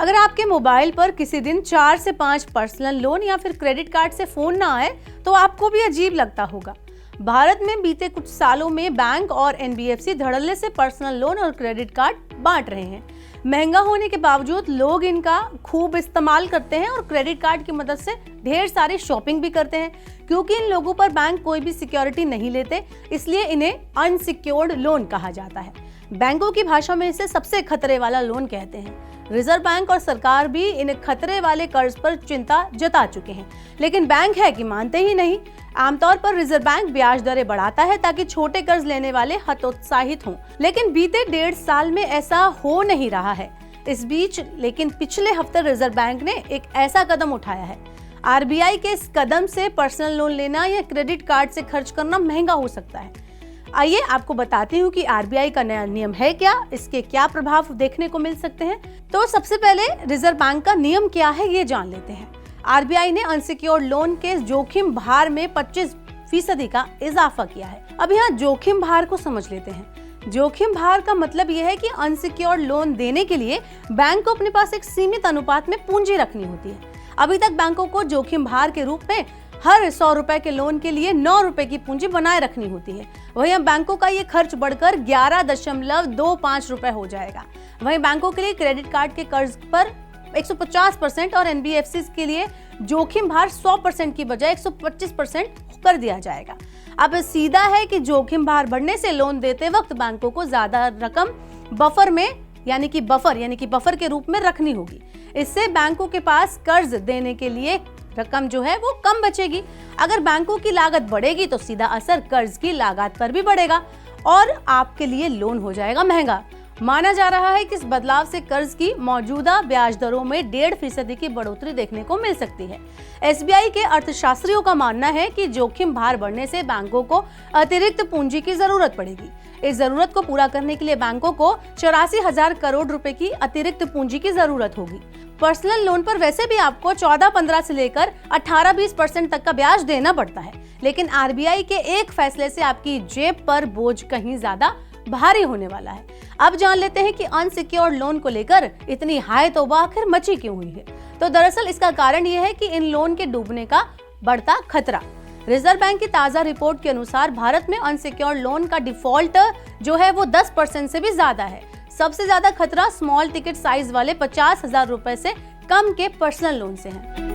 अगर आपके मोबाइल पर किसी दिन 4 से 5 पर्सनल लोन या फिर क्रेडिट कार्ड से फोन ना आए तो आपको भी अजीब लगता होगा। भारत में बीते कुछ सालों में बैंक और एनबीएफसी धड़ल्ले से पर्सनल लोन और क्रेडिट कार्ड बांट रहे हैं। महंगा होने के बावजूद लोग इनका खूब इस्तेमाल करते हैं और क्रेडिट कार्ड की मदद से ढेर सारी शॉपिंग भी करते हैं। क्योंकि इन लोगों पर बैंक कोई भी सिक्योरिटी नहीं लेते, इसलिए इन्हें अनसिक्योर्ड लोन कहा जाता है। बैंकों की भाषा में इसे सबसे खतरे वाला लोन कहते हैं। रिजर्व बैंक और सरकार भी इन खतरे वाले कर्ज पर चिंता जता चुके हैं, लेकिन बैंक है कि मानते ही नहीं। आमतौर पर रिजर्व बैंक ब्याज दरें बढ़ाता है ताकि छोटे कर्ज लेने वाले हतोत्साहित हों, लेकिन बीते 1.5 साल में ऐसा हो नहीं रहा है। इस बीच लेकिन पिछले हफ्ते रिजर्व बैंक ने एक ऐसा कदम उठाया है। आरबीआई के इस कदम से पर्सनल लोन लेना या क्रेडिट कार्ड से खर्च करना महंगा हो सकता है। आइए आपको बताती हूँ कि आरबीआई का नया नियम है क्या, इसके क्या प्रभाव देखने को मिल सकते हैं। तो सबसे पहले रिजर्व बैंक का नियम क्या है ये जान लेते हैं। आरबीआई ने अनसिक्योर्ड लोन के जोखिम भार में 25% का इजाफा किया है। अब यहाँ जोखिम भार को समझ लेते हैं। जोखिम भार का मतलब यह है कि अनसिक्योर्ड लोन देने के लिए बैंक को अपने पास एक सीमित अनुपात में पूंजी रखनी होती है। अभी तक बैंकों को जोखिम भार के रूप में हर 100 रुपए के लोन के लिए 9 रुपए की पूंजी बनाए रखनी होती है। वहीं अब बैंकों का ये खर्च बढ़कर 11.25 रुपए हो जाएगा। वहीं बैंकों के लिए क्रेडिट कार्ड के कर्ज पर 150% और एनबीएफसी के लिए जोखिम भार 100% की बजाय 125% कर दिया जाएगा। अब सीधा है कि जोखिम भार बढ़ने से लोन देते वक्त बैंकों को ज्यादा रकम बफर में यानी कि बफर के रूप में रखनी होगी। इससे बैंकों के पास कर्ज देने के लिए रकम जो है वो कम बचेगी। अगर बैंकों की लागत बढ़ेगी तो सीधा असर कर्ज की लागत पर भी बढ़ेगा और आपके लिए लोन हो जाएगा महंगा। माना जा रहा है कि इस बदलाव से कर्ज की मौजूदा ब्याज दरों में 1.5% की बढ़ोतरी देखने को मिल सकती है। एसबीआई के अर्थशास्त्रियों का मानना है कि जोखिम भार बढ़ने से बैंकों को अतिरिक्त पूंजी की जरूरत पड़ेगी। इस जरूरत को पूरा करने के लिए बैंकों को 84,000 करोड़ रुपए की अतिरिक्त पूंजी की जरूरत होगी। पर्सनल लोन पर वैसे भी आपको 14-15 से लेकर 18-20% तक का ब्याज देना पड़ता है, लेकिन आरबीआई के एक फैसले से आपकी जेब पर बोझ कहीं ज्यादा भारी होने वाला है। अब जान लेते हैं कि अनसिक्योर्ड लोन को लेकर इतनी हाय तौबा आखिर मची क्यों हुई है। तो दरअसल इसका कारण यह है कि इन लोन के डूबने का बढ़ता खतरा। रिजर्व बैंक की ताजा रिपोर्ट के अनुसार भारत में अनसिक्योर्ड लोन का डिफॉल्ट जो है वो 10% से भी ज्यादा है। सबसे ज्यादा खतरा स्मॉल टिकट साइज वाले 50,000 रुपए से कम के पर्सनल लोन से है।